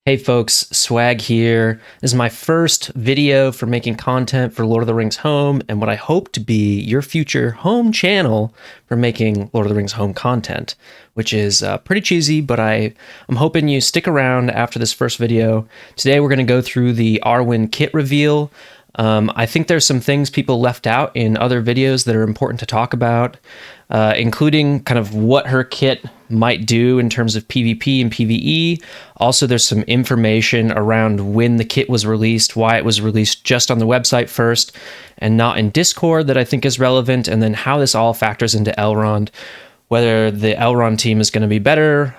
Hey folks, Swag here. This is my first video for making content for Lord of the Rings Home and what I hope to be your future home channel for making Lord of the Rings Home content, which is pretty cheesy, but I'm hoping you stick around after this first video. Today we're going to go through the Arwen Kit Reveal. I think there's some things people left out in other videos that are important to talk about, including kind of what her kit might do in terms of PvP and PvE. Also, there's some information around when the kit was released, why it was released just on the website first and not in Discord that I think is relevant, and then how this all factors into Elrond, whether the Elrond team is going to be better,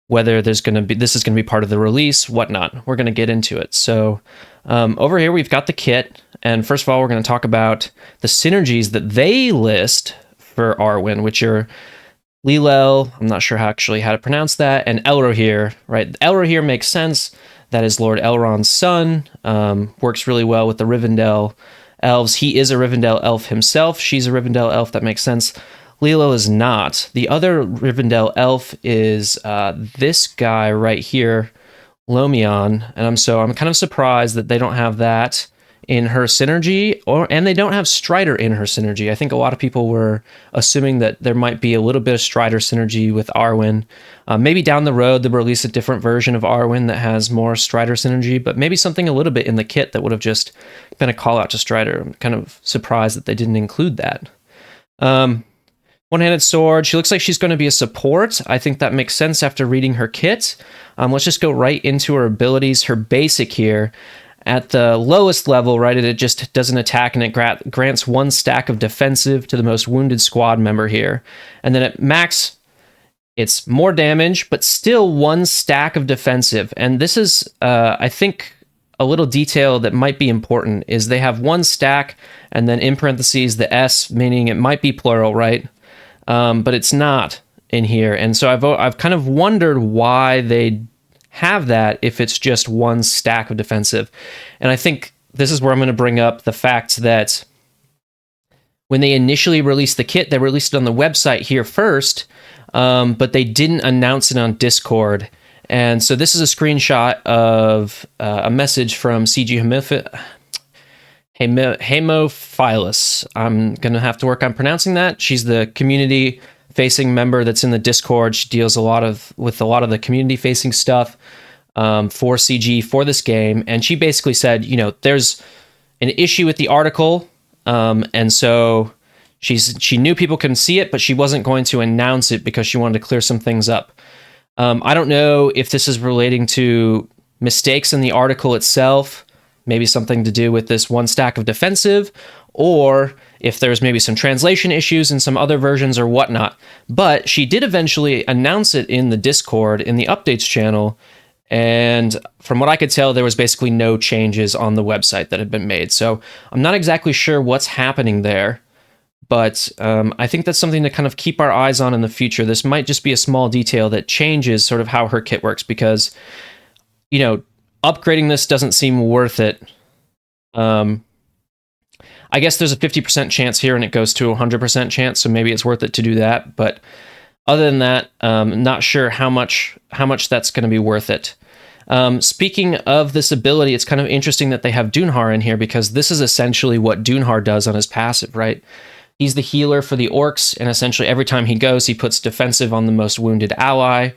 whether this is going to be part of the release, whatnot. We're going to get into it. So over here, we've got the kit. And first of all, we're going to talk about the synergies that they list for Arwen, which are Lilel, I'm not sure how to pronounce that, and Elrohir, right? Elrohir makes sense. That is Lord Elrond's son. Works really well with the Rivendell elves. He is a Rivendell elf himself. She's a Rivendell elf. That makes sense. Lilel is not. The other Rivendell elf is this guy right here, Lomion, and I'm kind of surprised that they don't have that in her synergy, and they don't have Strider in her synergy. I think a lot of people were assuming that there might be a little bit of Strider synergy with Arwen. Maybe down the road they'll release a different version of Arwen that has more Strider synergy, but maybe something a little bit in the kit that would have just been a call out to Strider. I'm kind of surprised that they didn't include that. One-handed sword. She looks like she's going to be a support. I think that makes sense after reading her kit. Let's just go right into her abilities. Her basic here. At the lowest level, right, it just does an attack and it grants one stack of defensive to the most wounded squad member here. And then at max, it's more damage, but still one stack of defensive. And this is, I think, a little detail that might be important is they have one stack and then in parentheses the S, meaning it might be plural, right? But it's not in here. And so I've kind of wondered why they have that if it's just one stack of defensive. And I think this is where I'm going to bring up the fact that when they initially released the kit, they released it on the website here first, but they didn't announce it on Discord. And so this is a screenshot of a message from CG Hemophilus. I'm going to have to work on pronouncing that. She's the community facing member that's in the Discord. She deals with a lot of the community facing stuff for CG for this game, and she basically said, you know, there's an issue with the article, and so she knew people couldn't see it, but she wasn't going to announce it because she wanted to clear some things up. I don't know if this is relating to mistakes in the article itself, maybe something to do with this one stack of defensive, or if there's maybe some translation issues in some other versions or whatnot. But she did eventually announce it in the Discord, in the updates channel, and from what I could tell, there was basically no changes on the website that had been made. So I'm not exactly sure what's happening there, but I think that's something to kind of keep our eyes on in the future. This might just be a small detail that changes sort of how her kit works, because, you know, upgrading this doesn't seem worth it. I guess there's a 50% chance here and it goes to a 100% chance, so maybe it's worth it to do that. But other than that, not sure how much that's going to be worth it. Speaking of this ability, it's kind of interesting that they have Dunhar in here, because this is essentially what Dunhar does on his passive, right? He's the healer for the orcs, and essentially every time he goes, he puts defensive on the most wounded ally.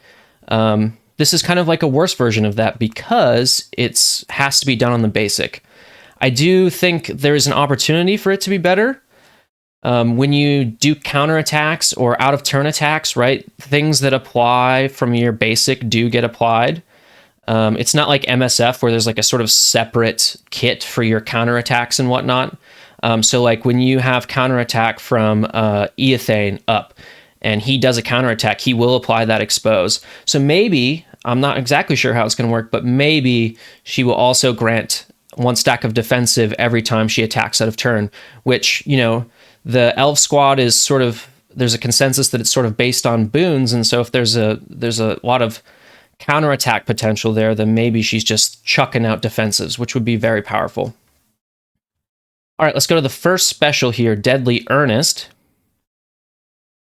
This is kind of like a worse version of that because it has to be done on the basic. I do think there is an opportunity for it to be better. When you do counterattacks or out of turn attacks, right? Things that apply from your basic do get applied. It's not like MSF where there's like a sort of separate kit for your counterattacks and whatnot. So like when you have counterattack from Eothane up and he does a counterattack, he will apply that expose. So maybe, I'm not exactly sure how it's going to work, but maybe she will also grant one stack of defensive every time she attacks out of turn, which, you know, the elf squad is sort of, there's a consensus that it's sort of based on boons, and so if there's a lot of counterattack potential there, then maybe she's just chucking out defensives, which would be very powerful. All right, let's go to the first special here, Deadly Earnest.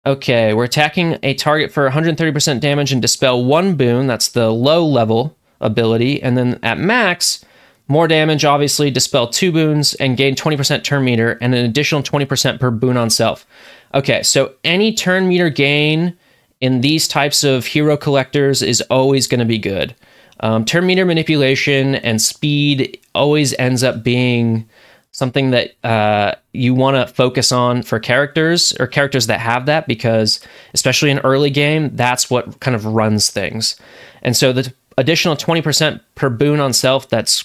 Okay, we're attacking a target for 130% damage and dispel one boon. That's the low level ability. And then at max, more damage, obviously, dispel 2 boons and gain 20% turn meter and an additional 20% per boon on self. Okay, so any turn meter gain in these types of hero collectors is always going to be good. Turn meter manipulation and speed always ends up being something that you want to focus on for characters or characters that have that, because especially in early game, that's what kind of runs things. And so the additional 20% per boon on self that's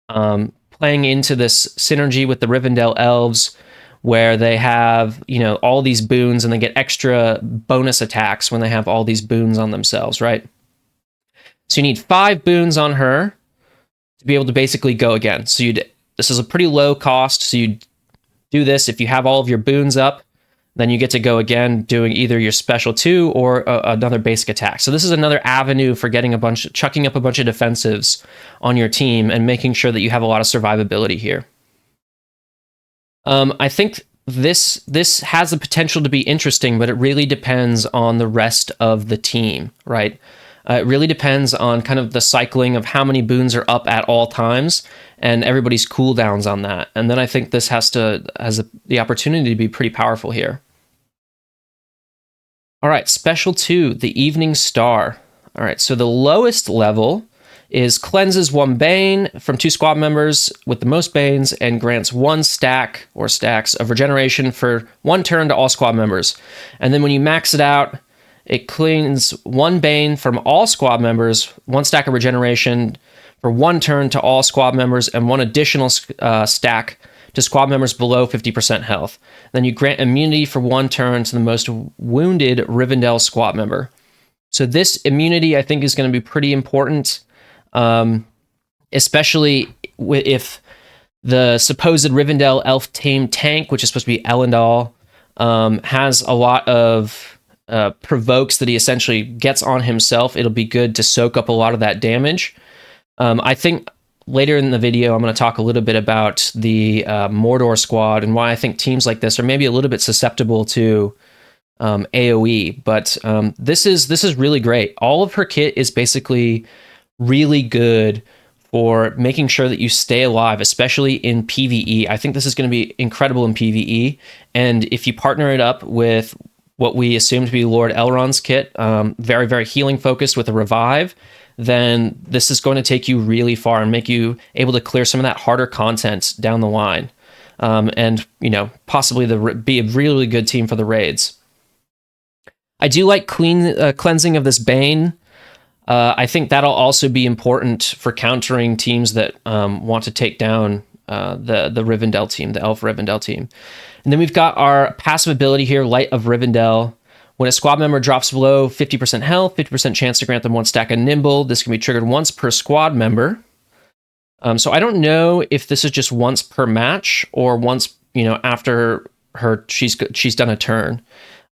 playing into this synergy with the Rivendell elves, where they have, you know, all these boons and they get extra bonus attacks when they have all these boons on themselves, right? So you need 5 boons on her to be able to basically go again. So this is a pretty low cost. So you do this if you have all of your boons up, then you get to go again, doing either your special 2 or another basic attack. So this is another avenue for getting chucking up a bunch of defensives on your team and making sure that you have a lot of survivability here. I think this has the potential to be interesting, but it really depends on the rest of the team, right? It really depends on kind of the cycling of how many boons are up at all times and everybody's cooldowns on that. And then I think this has the opportunity to be pretty powerful here. All right, special 2, the Evening Star. All right, so the lowest level is cleanses 1 Bane from 2 squad members with the most Banes and grants 1 stack or stacks of regeneration for 1 turn to all squad members. And then when you max it out, it cleans 1 Bane from all squad members, 1 stack of regeneration for 1 turn to all squad members, and 1 additional stack to squad members below 50% health. Then you grant immunity for 1 turn to the most wounded Rivendell squad member. So this immunity, I think, is going to be pretty important, especially if the supposed Rivendell elf team tank, which is supposed to be Elrond, has a lot of provokes that he essentially gets on himself. It'll be good to soak up a lot of that damage. I think later in the video, I'm going to talk a little bit about the Mordor squad and why I think teams like this are maybe a little bit susceptible to AoE. But this is really great. All of her kit is basically really good for making sure that you stay alive, especially in PvE. I think this is going to be incredible in PvE. And if you partner it up with what we assume to be Lord Elrond's kit, very, very healing focused with a revive, then this is going to take you really far and make you able to clear some of that harder content down the line. And, you know, possibly be a really good team for the raids. I do like cleansing of this Bane. I think that'll also be important for countering teams that want to take down the Rivendell team, the Elf Rivendell team. And then we've got our passive ability here, Light of Rivendell. When a squad member drops below 50% health, 50% chance to grant them 1 stack of Nimble. This can be triggered once per squad member. So I don't know if this is just once per match or once, you know, after she's done a turn.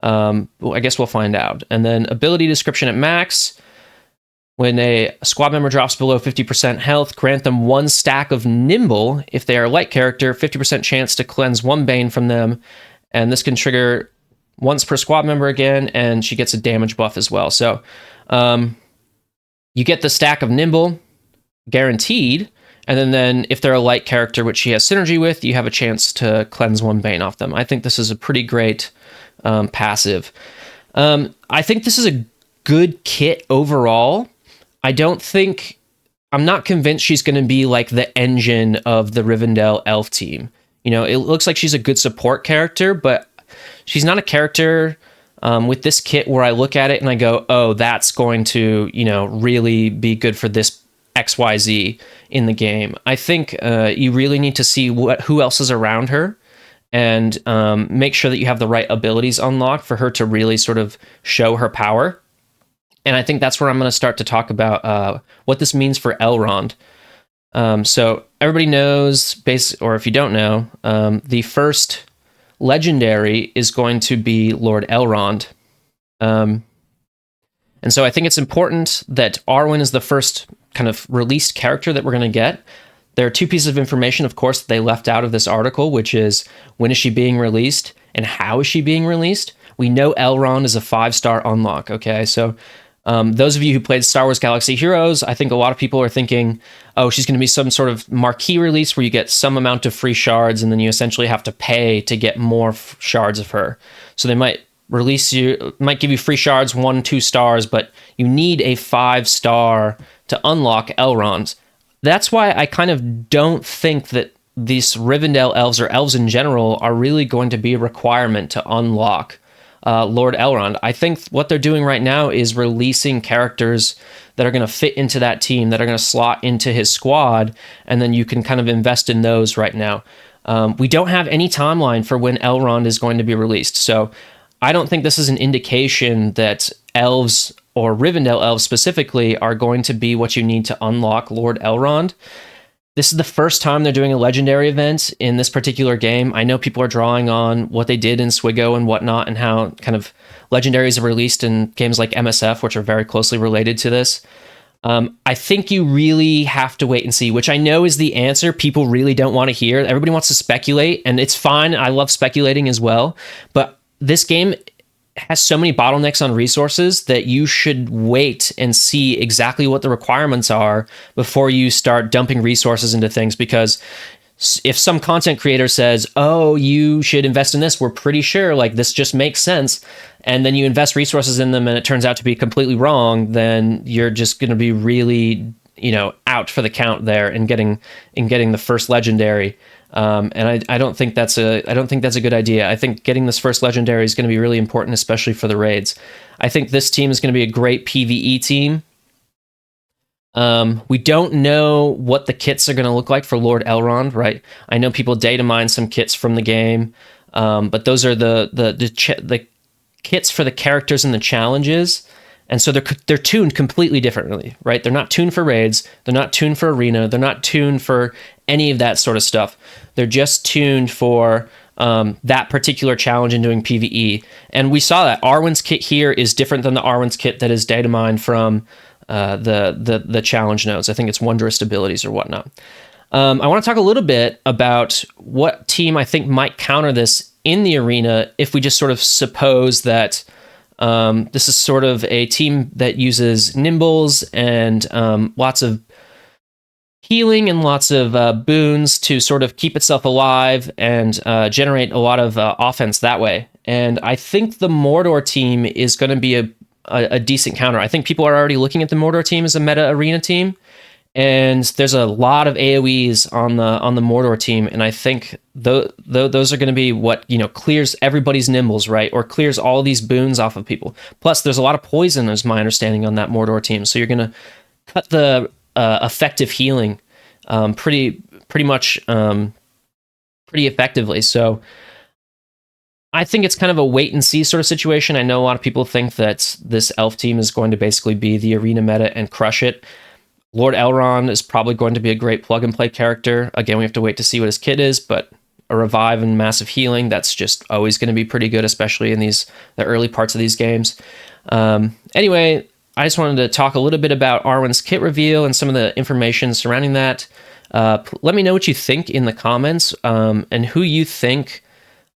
Well, I guess we'll find out. And then ability description at max. When a squad member drops below 50% health, grant them 1 stack of Nimble. If they are a light character, 50% chance to cleanse 1 Bane from them. And this can trigger once per squad member again, and she gets a damage buff as well. So you get the stack of Nimble guaranteed, and then if they're a light character, which she has synergy with, you have a chance to cleanse 1 Bane off them. I think this is a pretty great passive. I think this is a good kit overall. I'm not convinced she's going to be like the engine of the Rivendell elf team. You know, it looks like she's a good support character, but she's not a character with this kit where I look at it and I go, oh, that's going to, you know, really be good for this XYZ in the game. I think you really need to see who else is around her and make sure that you have the right abilities unlocked for her to really sort of show her power. And I think that's where I'm going to start to talk about what this means for Elrond. So everybody knows, or if you don't know, the first legendary is going to be Lord Elrond. And so I think it's important that Arwen is the first kind of released character that we're going to get. There are 2 pieces of information, of course, that they left out of this article, which is when is she being released and how is she being released? We know Elrond is a 5-star unlock, okay? So Those of you who played Star Wars Galaxy Heroes, I think a lot of people are thinking, oh, she's going to be some sort of marquee release where you get some amount of free shards and then you essentially have to pay to get more shards of her. So they might give you free shards, 1-2 stars, but you need a 5-star to unlock Elrond. That's why I kind of don't think that these Rivendell elves or elves in general are really going to be a requirement to unlock Lord Elrond. I think what they're doing right now is releasing characters that are going to fit into that team, that are going to slot into his squad, and then you can kind of invest in those right now. We don't have any timeline for when Elrond is going to be released, so I don't think this is an indication that elves or Rivendell elves specifically are going to be what you need to unlock Lord Elrond. This is the first time they're doing a legendary event in this particular game. I know people are drawing on what they did in Swigo and whatnot, and how kind of legendaries are released in games like MSF, which are very closely related to this. I think you really have to wait and see, which I know is the answer people really don't want to hear. Everybody wants to speculate, and it's fine. I love speculating as well. But this game has so many bottlenecks on resources that you should wait and see exactly what the requirements are before you start dumping resources into things. Because if some content creator says, oh, you should invest in this, we're pretty sure like this just makes sense, and then you invest resources in them and it turns out to be completely wrong, then you're just going to be really, out for the count there and getting the first legendary. And I don't think that's a good idea. I think getting this first legendary is going to be really important, especially for the raids. I think this team is going to be a great PvE team. We don't know what the kits are going to look like for Lord Elrond, right? I know people data mine some kits from the game, but those are the kits for the characters and the challenges. And so they're tuned completely differently, right? They're not tuned for raids. They're not tuned for arena. They're not tuned for any of that sort of stuff. They're just tuned for that particular challenge in doing PvE. And we saw that Arwen's kit here is different than the Arwen's kit that is data mined from the challenge nodes. I think it's Wondrous abilities or whatnot. I want to talk a little bit about what team I think might counter this in the arena if we just sort of suppose that this is sort of a team that uses nimbles and lots of healing and lots of boons to sort of keep itself alive and generate a lot of offense that way. And I think the Mordor team is going to be a decent counter. I think people are already looking at the Mordor team as a meta arena team, and there's a lot of AoEs on the Mordor team, and I think those are going to be what clears everybody's nimbles, right, or clears all these boons off of people. Plus, there's a lot of poison, is my understanding, on that Mordor team, so you're going to cut the effective healing pretty effectively. So I think it's kind of a wait and see sort of situation. I know a lot of people think that this elf team is going to basically be the arena meta and crush it. Lord Elrond is probably going to be a great plug and play character. Again, we have to wait to see what his kit is, but a revive and massive healing, that's just always going to be pretty good, especially in the early parts of these games. Anyway, I just wanted to talk a little bit about Arwen's Kit Reveal and some of the information surrounding that. Let me know what you think in the comments, and who you think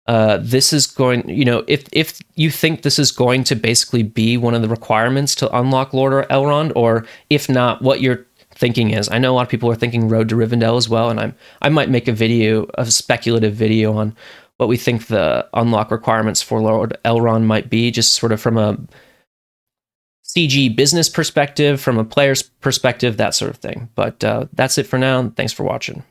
this is going, if you think this is going to basically be one of the requirements to unlock Lord Elrond, or if not, what your thinking is. I know a lot of people are thinking Road to Rivendell as well, and I might make a speculative video on what we think the unlock requirements for Lord Elrond might be, just sort of from a CG business perspective, from a player's perspective, that sort of thing. But that's it for now. Thanks for watching.